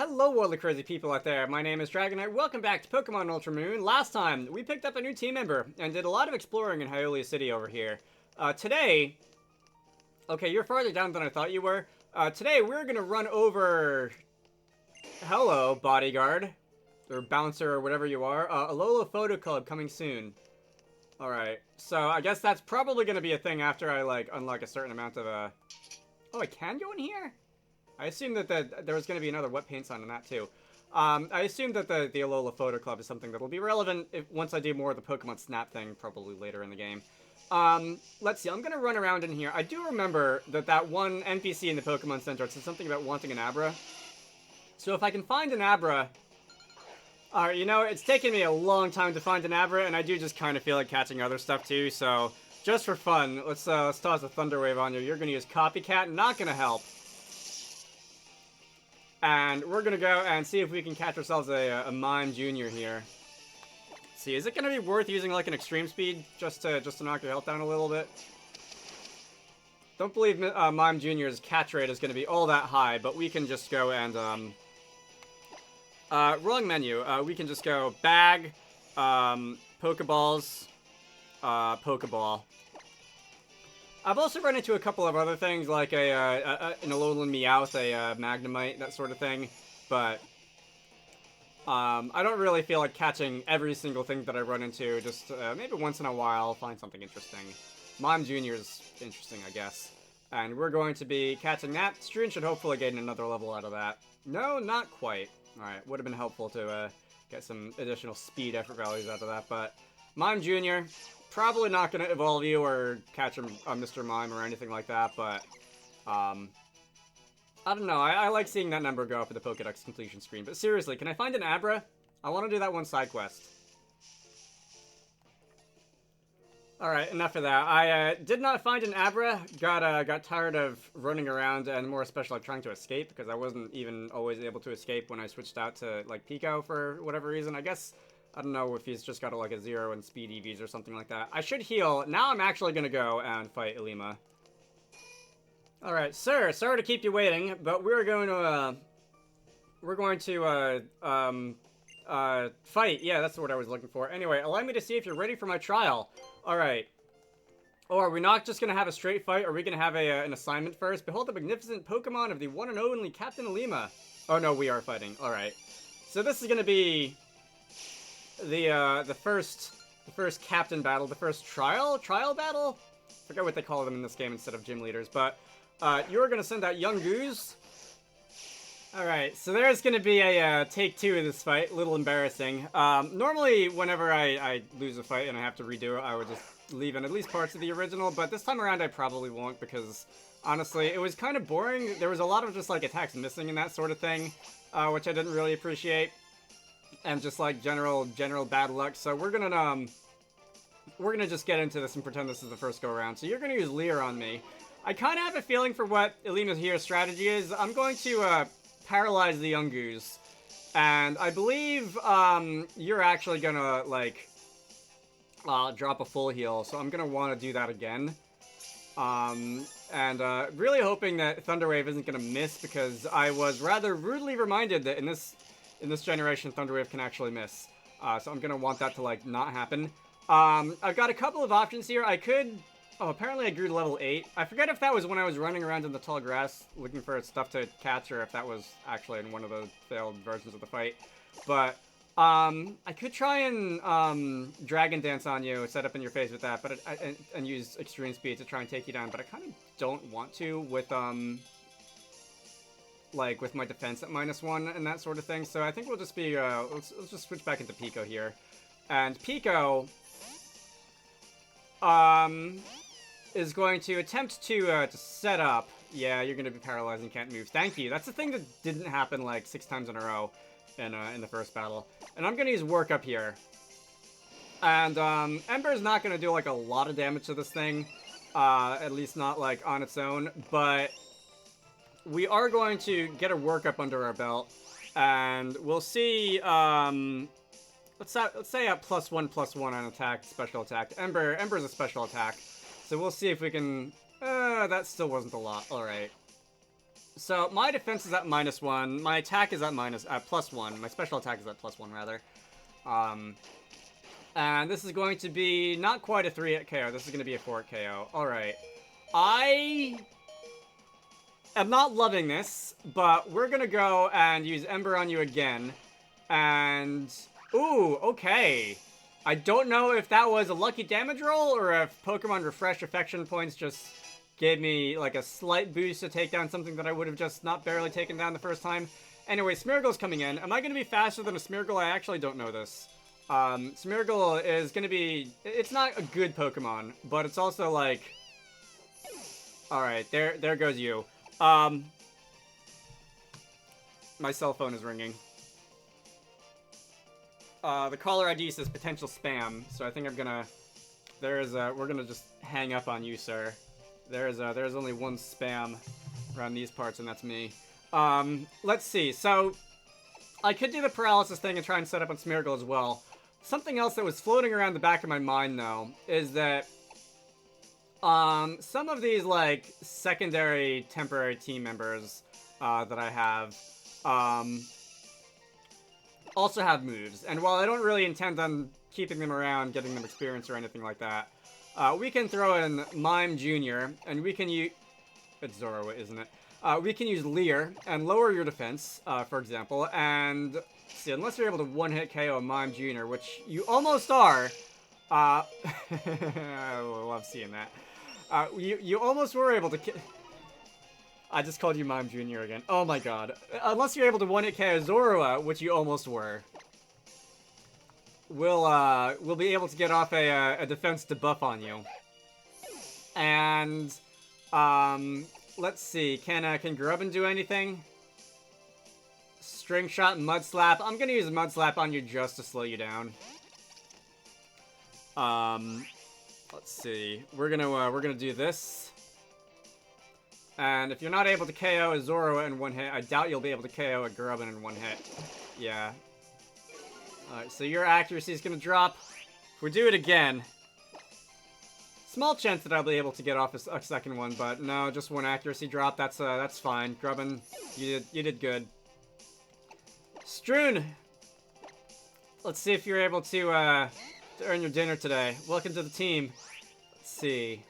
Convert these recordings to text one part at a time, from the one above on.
Hello, all the crazy people out there. My name is Dragonite. Welcome back to Pokemon Ultra Moon. Last time, we picked up a new team member and did a lot of exploring in Hylia City over here. Today... Okay, you're farther down than I thought you were. Today, we're gonna run over... Hello, bodyguard. Or bouncer, or whatever you are. Alola Photo Club coming soon. Alright, so I guess that's probably gonna be a thing after I, like, unlock a certain amount of, Oh, I can go in here? I assumed that there was going to be another wet paint sign on that, too. I assumed that the Alola Photo Club is something that will be relevant once I do more of the Pokemon Snap thing, probably later in the game. Let's see, I'm going to run around in here. I do remember that one NPC in the Pokemon Center said something about wanting an Abra. So if I can find an Abra... Alright, you know, it's taken me a long time to find an Abra, and I do just kind of feel like catching other stuff, too, so... Just for fun, let's toss a Thunder Wave on you. You're going to use Copycat, not going to help. And we're gonna go and see if we can catch ourselves a Mime Junior here. Let's see, is it gonna be worth using like an Extreme Speed just to knock your health down a little bit? Don't believe Mime Junior's catch rate is gonna be all that high, but we can just go and wrong menu. We can just go bag, Pokeballs, Pokeball. I've also run into a couple of other things, like an Alolan Meowth, a Magnemite, that sort of thing, but I don't really feel like catching every single thing that I run into, just maybe once in a while I'll find something interesting. Mime Junior's interesting, I guess. And we're going to be catching that. Strewn should hopefully gain another level out of that. No, not quite. Alright, would have been helpful to get some additional speed effort values out of that, but Mime Junior... Probably not going to evolve you or catch him, Mr. Mime or anything like that, but, I don't know. I like seeing that number go up at the Pokédex completion screen. But seriously, can I find an Abra? I want to do that one side quest. Alright, enough of that. I did not find an Abra. Got tired of running around and more especially trying to escape because I wasn't even always able to escape when I switched out to, like, Pico for whatever reason. I guess... I don't know if he's just got like a 0 in speed EVs or something like that. I should heal. Now I'm actually going to go and fight Ilima. Alright, sir. Sorry to keep you waiting, but we're going to fight. Yeah, that's what I was looking for. Anyway, allow me to see if you're ready for my trial. Alright. Oh, are we not just going to have a straight fight? Are we going to have an assignment first? Behold the magnificent Pokemon of the one and only Captain Ilima. Oh, no, we are fighting. Alright. So this is going to be... the first captain battle, the first trial battle? I forget what they call them in this game instead of gym leaders, but you're gonna send out Young Goose. Alright, so there's gonna be a take 2 of this fight, a little embarrassing. Normally, whenever I lose a fight and I have to redo it, I would just leave in at least parts of the original, but this time around I probably won't because, honestly, it was kind of boring. There was a lot of just, like, attacks missing and that sort of thing, which I didn't really appreciate. And just like general bad luck. So we're gonna just get into this and pretend this is the first go around. So you're gonna use Leer on me. I kind of have a feeling for what Ilima's here strategy is. I'm going to paralyze the Young Goose, and I believe you're actually gonna like drop a full heal. So I'm gonna want to do that again. Really hoping that Thunder Wave isn't gonna miss because I was rather rudely reminded that in this generation, Thunder Wave can actually miss. So I'm gonna want that to, like, not happen. I've got a couple of options here. I could... Oh, apparently I grew to level 8. I forget if that was when I was running around in the tall grass looking for stuff to catch, or if that was actually in one of the failed versions of the fight. But, I could try and, Dragon Dance on you, set up in your face with that, but and use Extreme Speed to try and take you down, but I kind of don't want to with, like, with my defense at -1 and that sort of thing. So I think we'll just be, let's just switch back into Pico here. And Pico, is going to attempt to set up. Yeah, you're going to be paralyzed and can't move. Thank you. That's the thing that didn't happen, like, 6 times in a row in the first battle. And I'm going to use Work Up here. And, Ember's not going to do, like, a lot of damage to this thing. At least not, like, on its own. But... we are going to get a workup under our belt, and we'll see, let's say a +1/+1 on attack, special attack. Ember's a special attack, so we'll see if we can, that still wasn't a lot, alright. So my defense is at -1. My attack is at +1. My special attack is at +1 rather. And this is going to be not quite a 3-hit KO. This is going to be a 4-hit KO. All right. I am not loving this, but we're going to go and use Ember on you again. And ooh, okay. I don't know if that was a lucky damage roll or if Pokemon Refresh Affection Points just gave me like a slight boost to take down something that I would have just not barely taken down the first time. Anyway, Smeargle's coming in. Am I going to be faster than a Smeargle? I actually don't know this. Smeargle is going to be... It's not a good Pokemon, but it's also like... Alright, there goes you. My cell phone is ringing. The caller ID says potential spam, so I think I'm gonna... we're gonna just hang up on you, sir. There's only one spam around these parts, and that's me. Let's see. So, I could do the paralysis thing and try and set up on Smeargle as well. Something else that was floating around the back of my mind, though, is that some of these, like, secondary temporary team members that I have also have moves. And while I don't really intend on keeping them around, getting them experience or anything like that, we can throw in Mime Jr., and we can use... It's Zoro, isn't it? We can use Leer and lower your defense, for example, and... See, unless you're able to one-hit KO a Mime Jr., which you almost are... I love seeing that. You almost were able to... I just called you Mime Jr. again. Oh my god. Unless you're able to one-hit KO Zorua, which you almost were. We'll be able to get off a defense debuff on you. And, let's see. Can Grubbin do anything? String Shot, Mud Slap. I'm gonna use Mud Slap on you just to slow you down. Let's see. We're gonna do this. And if you're not able to KO a Zorua in one hit, I doubt you'll be able to KO a Grubbin in one hit. Yeah. Alright, so your accuracy is going to drop. If we do it again, small chance that I'll be able to get off a second one, but no, just one accuracy drop. That's fine. Grubbin, you did good. Stroon, let's see if you're able to earn your dinner today. Welcome to the team. Let's see.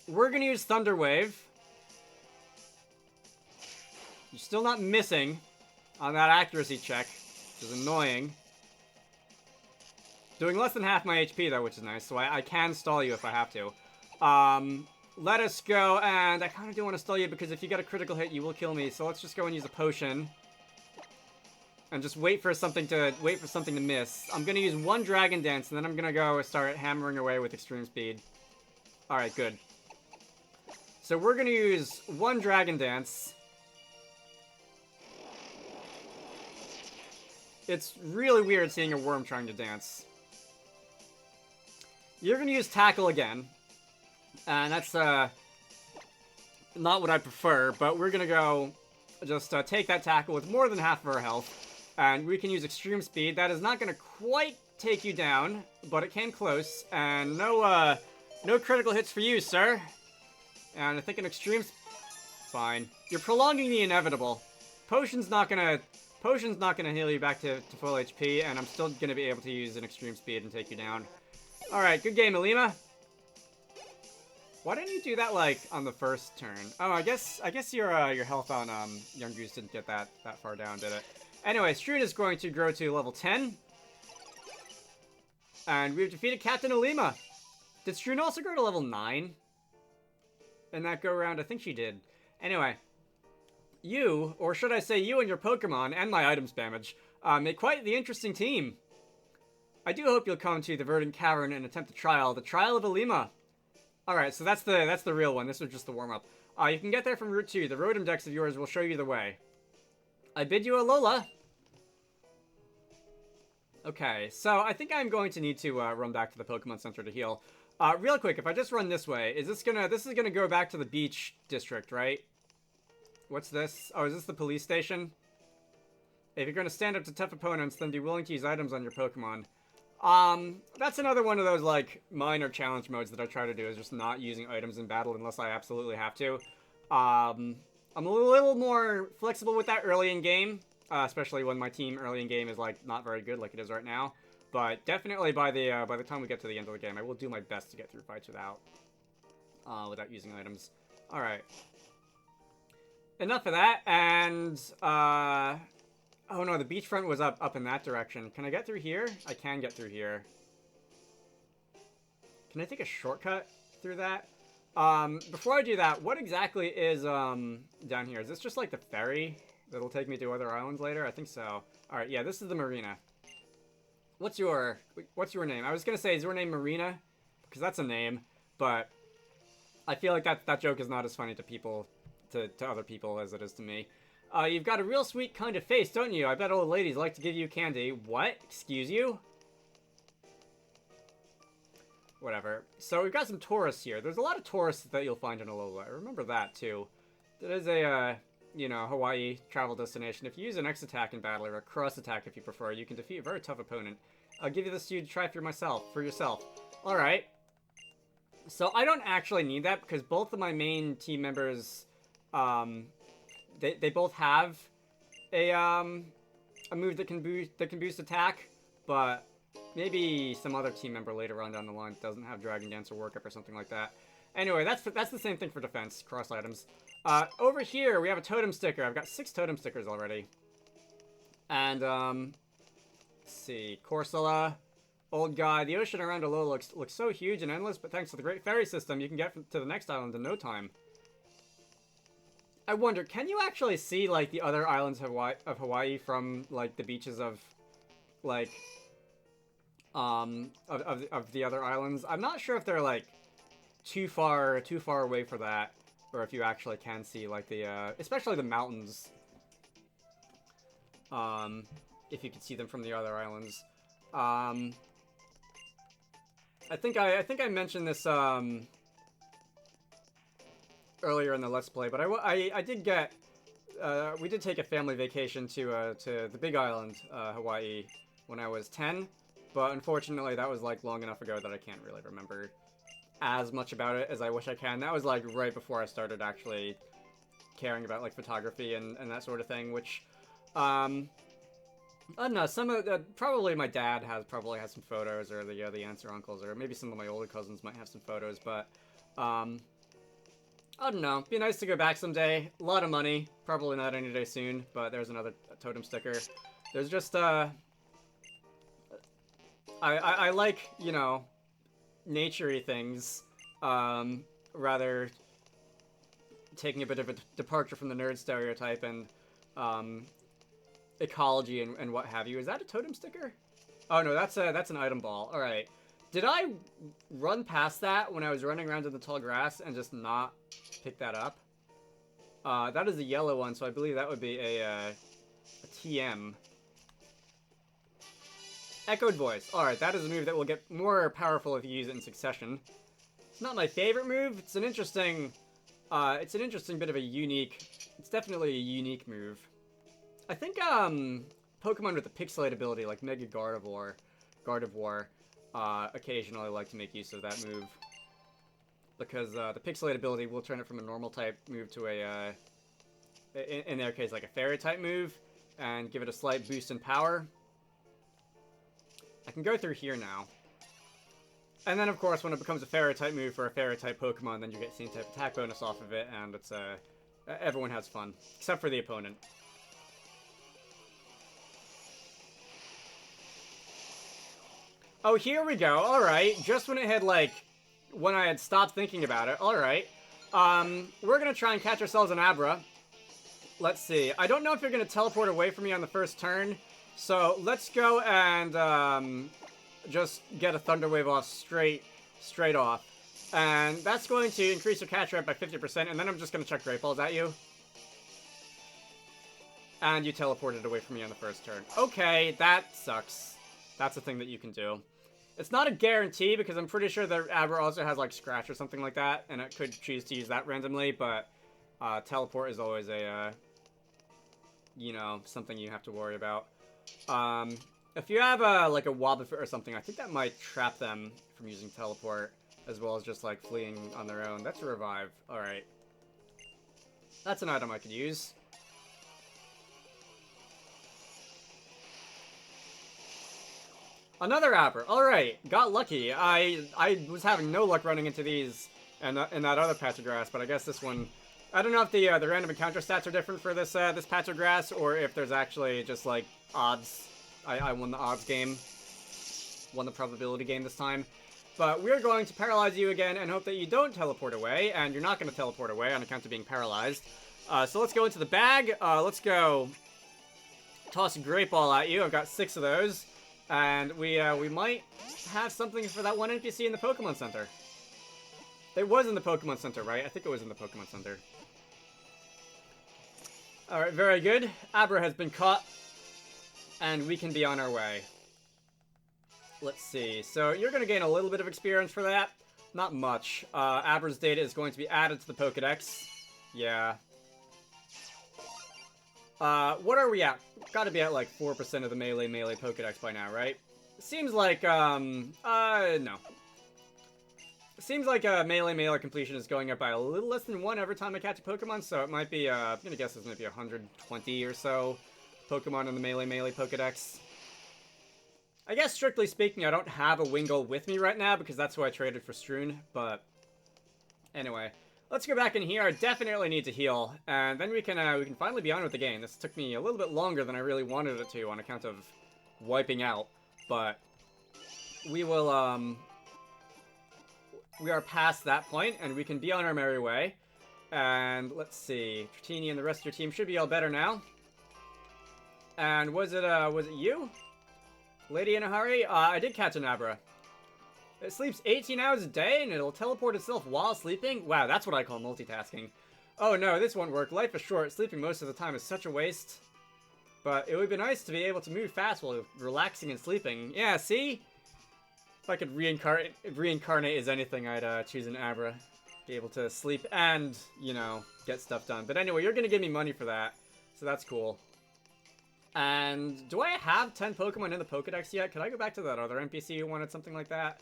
We're going to use Thunder Wave. You're still not missing on that accuracy check, which is annoying. Doing less than half my HP, though, which is nice, so I can stall you if I have to. Let us go, and I kind of do want to stall you because if you get a critical hit, you will kill me, so let's just go and use a potion. And just wait for something to miss. I'm going to use one Dragon Dance, and then I'm going to go start hammering away with Extreme Speed. Alright, good. So we're going to use one Dragon Dance. It's really weird seeing a worm trying to dance. You're going to use Tackle again. And that's not what I prefer, but we're going to go just take that Tackle with more than half of our health. And we can use Extreme Speed. That is not going to quite take you down, but it came close. And no critical hits for you, sir. And I think an Extreme... Fine. You're prolonging the inevitable. Potion's not gonna heal you back to full HP, and I'm still gonna be able to use an Extreme Speed and take you down. Alright, good game, Alima. Why didn't you do that, like, on the first turn? Oh, I guess your health on Young Goose didn't get that far down, did it? Anyway, Stroon is going to grow to level 10. And we've defeated Captain Alima. Did Stroon also grow to level 9? In that go-around? I think she did. Anyway. You, or should I say you and your Pokemon, and my items damage, make quite the interesting team. I do hope you'll come to the Verdant Cavern and attempt the Trial of Alima. Alright, so that's the real one. This was just the warm-up. You can get there from Route 2. The Rotom Dex of yours will show you the way. I bid you Alola. Okay, so I think I'm going to need to run back to the Pokemon Center to heal. Real quick, if I just run this way, this is gonna go back to the beach district, right? What's this? Oh, is this the police station? If you're gonna stand up to tough opponents, then be willing to use items on your Pokemon. That's another one of those, like, minor challenge modes that I try to do, is just not using items in battle unless I absolutely have to. I'm a little more flexible with that early in game, especially when my team early in game is like not very good, like it is right now. But definitely by the time we get to the end of the game, I will do my best to get through fights without using items. All right. Enough of that, and oh no, the beachfront was up in that direction. Can I get through here? I can get through here. Can I take a shortcut through that? Before I do that, what exactly is down here? Is this just like the ferry that'll take me to other islands later? I think so. All right, yeah, this is the marina. What's your name? I was gonna say, is your name Marina? Because that's a name, but I feel like that joke is not as funny to people, to other people as it is to me. You've got a real sweet kind of face, don't you? I bet old ladies like to give you candy. What? Excuse you? Whatever. So we've got some tourists here. There's a lot of tourists that you'll find in Alola. I remember that, too. It is a, you know, Hawaii travel destination. If you use an X attack in battle, or a cross attack if you prefer, you can defeat a very tough opponent. I'll give you this to you to try for yourself. Alright. So I don't actually need that, because both of my main team members, they both have a move that can boost attack, but maybe some other team member later on down the line doesn't have Dragon Dance or Work Up or something like that. Anyway, that's the same thing for defense, cross items. Over here, we have a totem sticker. I've got 6 totem stickers already. And, let's see, Corsola, old guy. The ocean around Alola looks so huge and endless, but thanks to the great ferry system, you can get to the next island in no time. I wonder, can you actually see, like, the other islands of Hawaii from, like, the beaches of, like, of the other islands? I'm not sure if they're, like, too far away for that, or if you actually can see, like, the, especially the mountains, if you can see them from the other islands. I think I mentioned this, earlier in the Let's Play, but I did get, we did take a family vacation to the Big Island, Hawaii, when I was 10, but unfortunately that was, like, long enough ago that I can't really remember as much about it as I wish I can. That was, like, right before I started actually caring about, like, photography and that sort of thing, which, I don't know, probably my dad probably has some photos, or the aunts or uncles, or maybe some of my older cousins might have some photos, but, I don't know. Be nice to go back someday. A lot of money. Probably not any day soon, but there's another totem sticker. There's just, I like, you know, nature-y things, rather taking a bit of a departure from the nerd stereotype and, ecology and what have you. Is that a totem sticker? Oh no, that's an item ball. Alright. Did I run past that when I was running around in the tall grass and just not pick that up? That is a yellow one, so I believe that would be a TM. Echoed voice. Alright, that is a move that will get more powerful if you use it in succession. It's not my favorite move. It's an interesting bit of a unique, it's definitely a unique move. I think, Pokemon with the Pixelate ability, like Mega Gardevoir, occasionally like to make use of that move. Because, the Pixelate ability will turn it from a normal type move to a, in their case, like a Fairy type move, and give it a slight boost in power. I can go through here now. And then, of course, when it becomes a Fairy type move for a Fairy type Pokemon, then you get same type attack bonus off of it, and it's, everyone has fun. Except for the opponent. Oh, here we go. Alright. Just when it had, like, when I had stopped thinking about it. Alright. We're gonna try and catch ourselves an Abra. Let's see. I don't know if you're gonna teleport away from me on the first turn, so let's go and, just get a Thunder Wave off straight off. And that's going to increase your catch rate by 50%, and then I'm just gonna chuck Great Balls at you. And you teleported away from me on the first turn. Okay, that sucks. That's a thing that you can do. It's not a guarantee, because I'm pretty sure that Abra also has, like, Scratch or something like that, and it could choose to use that randomly, but teleport is always a, you know, something you have to worry about. If you have, like, a Wobbuffet or something, I think that might trap them from using teleport, as well as just, like, fleeing on their own. That's a revive. Alright. That's an item I could use. Another Abra. Alright, got lucky. I was having no luck running into these and in that other patch of grass, but I guess this one... I don't know if the random encounter stats are different for this this patch of grass, or if there's actually just, like, odds. I won the odds game. Won the probability game this time. But we're going to paralyze you again and hope that you don't teleport away, and you're not going to teleport away on account of being paralyzed. So let's go into the bag. Let's go toss a Great Ball at you. I've got 6 of those. And we might have something for that one NPC in the Pokemon Center. It was in the Pokemon Center, right? I think it was in the Pokemon Center. Alright, very good. Abra has been caught. And we can be on our way. Let's see. So you're going to gain a little bit of experience for that. Not much. Abra's data is going to be added to the Pokedex. Yeah. What are we at? Gotta be at like 4% of the melee Pokedex by now, right? Seems like, no. Seems like melee completion is going up by a little less than 1 every time I catch a Pokemon, so it might be, I'm gonna guess it's maybe 120 or so Pokemon in the melee Pokedex. I guess, strictly speaking, I don't have a Wingull with me right now, because that's who I traded for Stroon, but anyway. Let's go back in here. I definitely need to heal, and then we can finally be on with the game. This took me a little bit longer than I really wanted it to on account of wiping out, but we will, we are past that point, and we can be on our merry way. And let's see, Tratini and the rest of your team should be all better now. And was it you? Lady in a hurry? I did catch an Abra. It sleeps 18 hours a day, and it'll teleport itself while sleeping? Wow, that's what I call multitasking. Oh no, this won't work. Life is short. Sleeping most of the time is such a waste. But it would be nice to be able to move fast while relaxing and sleeping. Yeah, see? If I could reincarnate as anything, I'd choose an Abra. Be able to sleep and, you know, get stuff done. But anyway, you're gonna give me money for that. So that's cool. And do I have 10 Pokemon in the Pokedex yet? Could I go back to that other NPC who wanted something like that?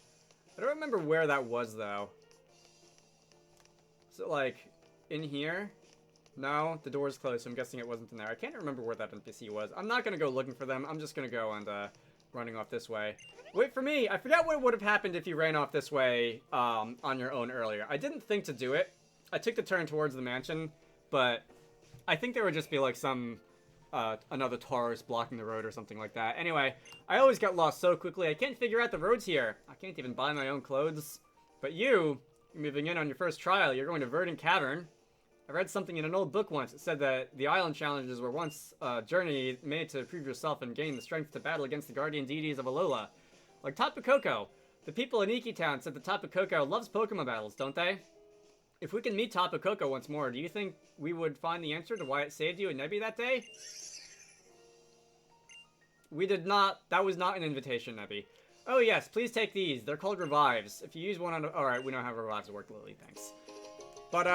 I don't remember where that was, though. Is it, like, in here? No, the door's closed, so I'm guessing it wasn't in there. I can't remember where that NPC was. I'm not gonna go looking for them. I'm just gonna go and, running off this way. Wait for me! I forgot what would have happened if you ran off this way, on your own earlier. I didn't think to do it. I took the turn towards the mansion, but I think there would just be, like, some... another Taurus blocking the road or something like that. Anyway, I always get lost so quickly. I can't figure out the roads here. I can't even buy my own clothes. But you're moving in on your first trial. You're going to Verdant Cavern. I read something in an old book once. It said that the island challenges were once a journey made to prove yourself and gain the strength to battle against the guardian deities of Alola. Like Tapu Koko. The people in Iki Town said that Tapu Koko loves Pokemon battles, don't they? If we can meet Tapu Koko once more, do you think we would find the answer to why it saved you and Nebby that day? We did not. That was not an invitation, Nebby. Oh yes, please take these. They're called revives. If you use one on... Alright, we don't have revives to work, Lily, thanks. But,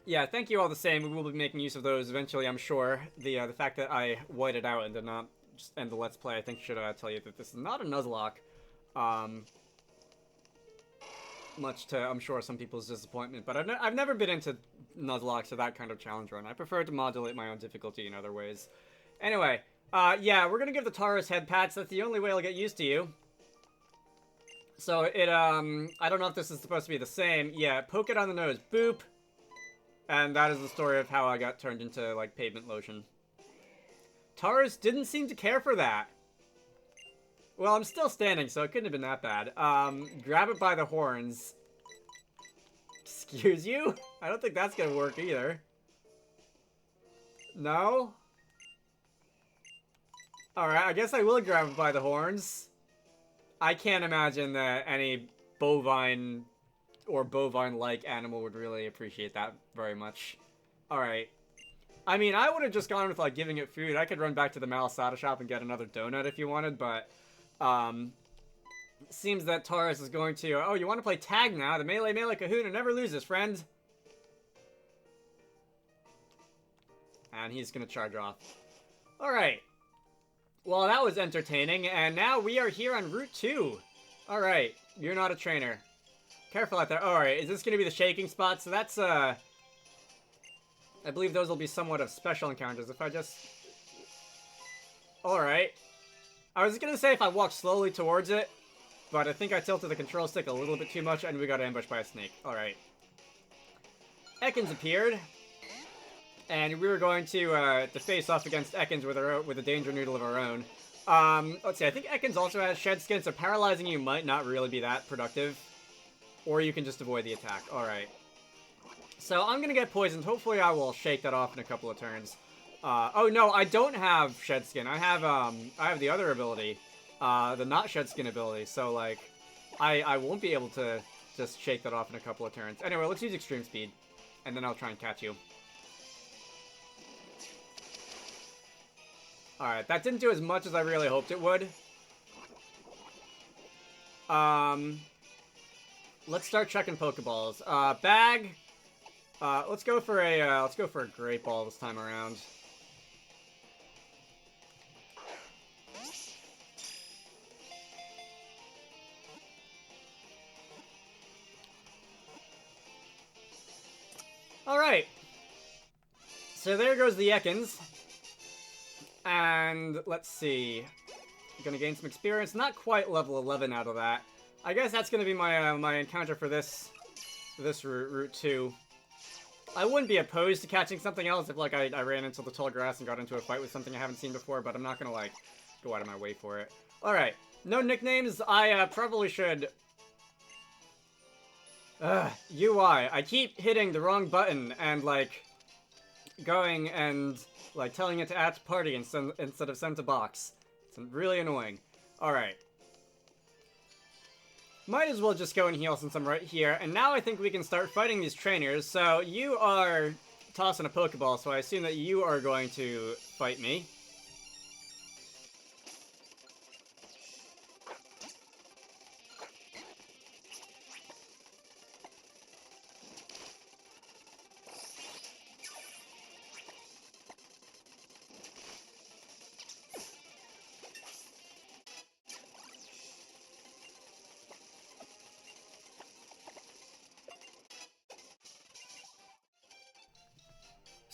yeah, thank you all the same. We will be making use of those eventually, I'm sure. The fact that I whited out and did not just end the Let's Play, I think should tell you that this is not a Nuzlocke. Much to, I'm sure, some people's disappointment. But I've never been into Nuzlocke or that kind of challenge run. I prefer to modulate my own difficulty in other ways. Anyway... yeah, we're gonna give the Taurus head pats. That's the only way I'll get used to you. So it, I don't know if this is supposed to be the same. Yeah, poke it on the nose. Boop. And that is the story of how I got turned into, like, pavement lotion. Taurus didn't seem to care for that. Well, I'm still standing, so it couldn't have been that bad. Grab it by the horns. Excuse you? I don't think that's gonna work either. No? Alright, I guess I will grab it by the horns. I can't imagine that any bovine or bovine-like animal would really appreciate that very much. Alright. I mean, I would have just gone with, like, giving it food. I could run back to the Malasada shop and get another donut if you wanted, but, seems that Taurus is going to... Oh, you want to play tag now? The Melee Kahuna never loses, friend. And he's gonna charge off. Alright. Well, that was entertaining, and now we are here on Route 2. Alright, you're not a trainer. Careful out there. Alright, is this gonna be the shaking spot? So that's, I believe those will be somewhat of special encounters if I just... Alright. I was gonna say if I walk slowly towards it, but I think I tilted the control stick a little bit too much and we got ambushed by a snake. Alright. Ekans appeared. And we were going to face off against Ekans with a danger noodle of our own. Let's see, I think Ekans also has Shed Skin, so paralyzing you might not really be that productive. Or you can just avoid the attack. Alright. So I'm gonna get poisoned. Hopefully I will shake that off in a couple of turns. Oh no, I don't have Shed Skin. I have the other ability. The not Shed Skin ability. So, like, I won't be able to just shake that off in a couple of turns. Anyway, let's use Extreme Speed. And then I'll try and catch you. Alright, that didn't do as much as I really hoped it would. Let's start checking Pokeballs. Bag. Let's go for a Great Ball this time around. Alright. So there goes the Ekans. And let's see. I'm gonna gain some experience. Not quite level 11 out of that. I guess that's gonna be my my encounter for this route 2. I wouldn't be opposed to catching something else if, like, I ran into the tall grass and got into a fight with something I haven't seen before, but I'm not gonna, like, go out of my way for it. Alright. No nicknames. I probably should... UI. I keep hitting the wrong button and, like, going and, like, telling it to add to party instead of send to box. It's really annoying. Alright. Might as well just go and heal since I'm right here. And now I think we can start fighting these trainers. So you are tossing a Pokeball, so I assume that you are going to fight me.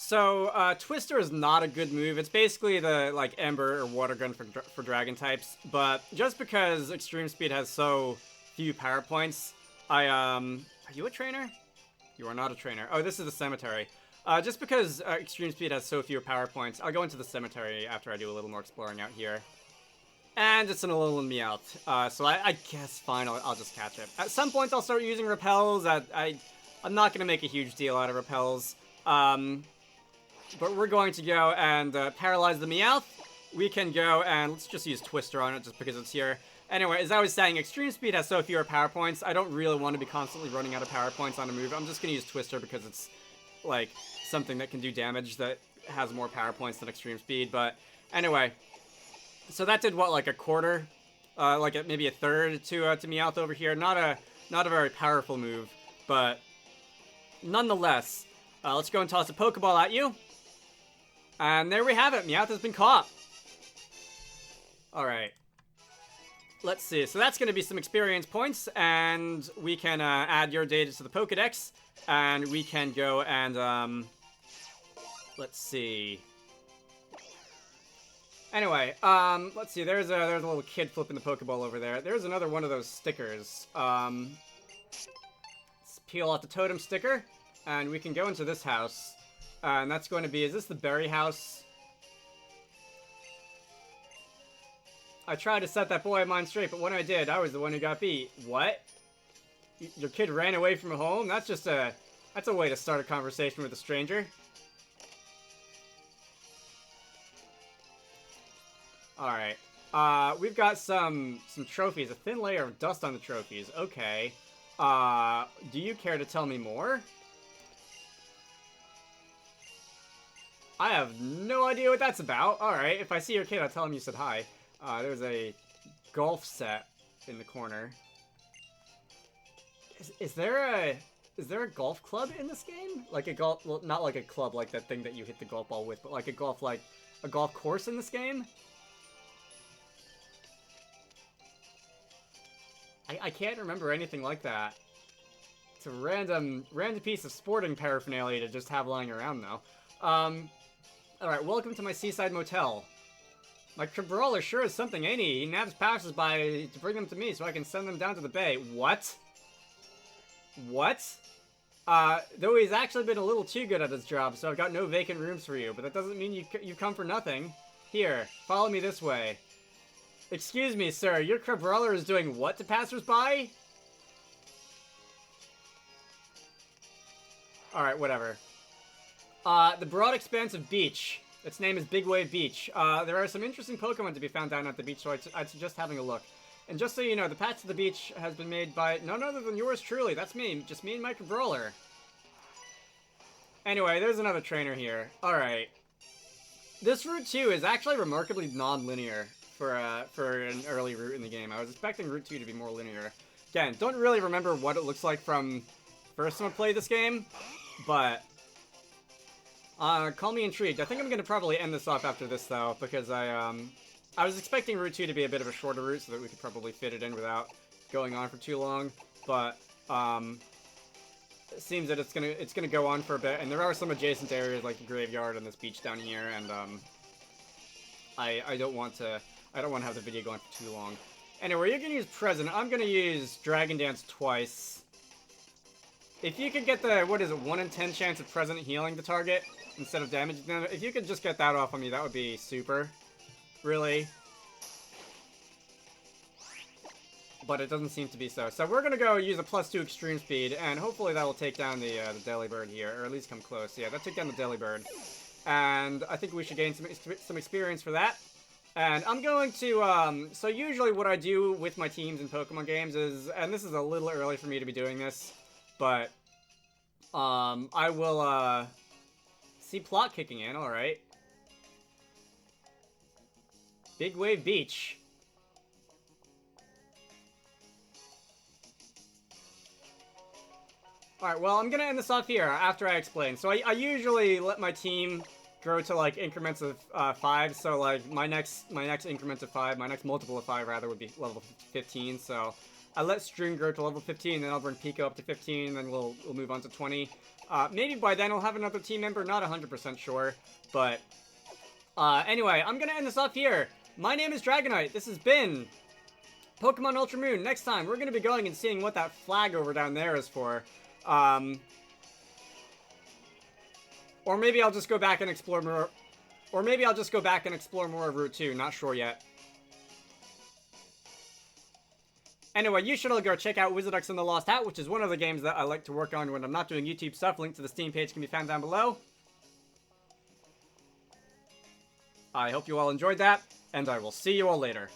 So, Twister is not a good move. It's basically the, like, Ember or Water Gun for Dragon types. But just because Extreme Speed has so few power points, are you a trainer? You are not a trainer. Oh, this is the cemetery. Just because Extreme Speed has so few power points, I'll go into the cemetery after I do a little more exploring out here. And it's an Alolan Meowth. So I guess fine, I'll just catch it. At some point I'll start using Repels. I'm not going to make a huge deal out of Repels. But we're going to go and paralyze the Meowth. We can go and let's just use Twister on it just because it's here. Anyway, as I was saying, Extreme Speed has so fewer power points. I don't really want to be constantly running out of power points on a move. I'm just going to use Twister because it's, like, something that can do damage that has more power points than Extreme Speed. But anyway, so that did what, like a quarter? Maybe a third to Meowth over here. Not a very powerful move, but nonetheless, let's go and toss a Pokeball at you. And there we have it. Meowth has been caught. Alright. Let's see. So that's going to be some experience points. And we can add your data to the Pokedex. And we can go and... let's see. Anyway, let's see. There's a little kid flipping the Pokeball over there. There's another one of those stickers. Let's peel off the totem sticker. And we can go into this house. And that's going to be, is this the berry house? I tried to set that boy of mine straight, but when I did, I was the one who got beat. What? Your kid ran away from home? That's a way to start a conversation with a stranger. Alright. We've got some trophies. A thin layer of dust on the trophies. Okay. Do you care to tell me more? I have no idea what that's about. Alright, if I see your kid, I'll tell him you said hi. There's a golf set in the corner. Is there a golf club in this game? Like a golf, well, not like a club like that thing that you hit the golf ball with, but like a golf course in this game? I can't remember anything like that. It's a random piece of sporting paraphernalia to just have lying around, though. Alright, welcome to my seaside motel. My Crabrawler sure is something, ain't he? He nabs passers-by to bring them to me so I can send them down to the bay. What? What? Though he's actually been a little too good at his job, so I've got no vacant rooms for you, but that doesn't mean you've come for nothing. Here, follow me this way. Excuse me, sir, your Crabrawler is doing what to passers-by? Alright, whatever. The broad expanse of beach. Its name is Big Wave Beach. There are some interesting Pokemon to be found down at the beach, so I'd suggest having a look. And just so you know, the path to the beach has been made by none other than yours truly. That's me. Just me and my Crabrawler. Anyway, there's another trainer here. Alright. This route 2 is actually remarkably non-linear for an early route in the game. I was expecting Route 2 to be more linear. Again, don't really remember what it looks like from first time I played this game, but call me intrigued. I think I'm gonna probably end this off after this though, because I was expecting Route 2 to be a bit of a shorter route so that we could probably fit it in without going on for too long, but it seems that it's gonna go on for a bit, and there are some adjacent areas like the graveyard and this beach down here, and I don't want to have the video going for too long. Anyway, you're gonna use Present. I'm gonna use Dragon Dance twice. If you could get the, what is it, 1 in 10 chance of Present healing the target instead of damaging them, if you could just get that off on me, that would be super. Really. But it doesn't seem to be so. So we're gonna go use a +2 extreme speed, and hopefully that will take down the Delibird here, or at least come close. Yeah, that took down the Delibird. And I think we should gain some experience for that. And I'm going to, so usually what I do with my teams in Pokemon games is, and this is a little early for me to be doing this, but, I will, see Plot kicking in, alright. Big Wave Beach. Alright, well, I'm gonna end this off here after I explain. So I usually let my team grow to, like, increments of 5, so, like, my next increment of 5, my next multiple of 5, rather, would be level 15, so I let Stream grow to level 15, then I'll bring Pico up to 15, then we'll move on to 20. Maybe by then I'll have another team member, not 100% sure, but anyway, I'm gonna end this off here. My name is Dragonite. This has been Pokemon Ultra Moon. Next time, we're gonna be going and seeing what that flag over down there is for. Or maybe I'll just go back and explore more. Or maybe I'll just go back and explore more of Route 2. Not sure yet. Anyway, you should all go check out Wizarducks and the Lost Hat, which is one of the games that I like to work on when I'm not doing YouTube stuff. Link to the Steam page can be found down below. I hope you all enjoyed that, and I will see you all later.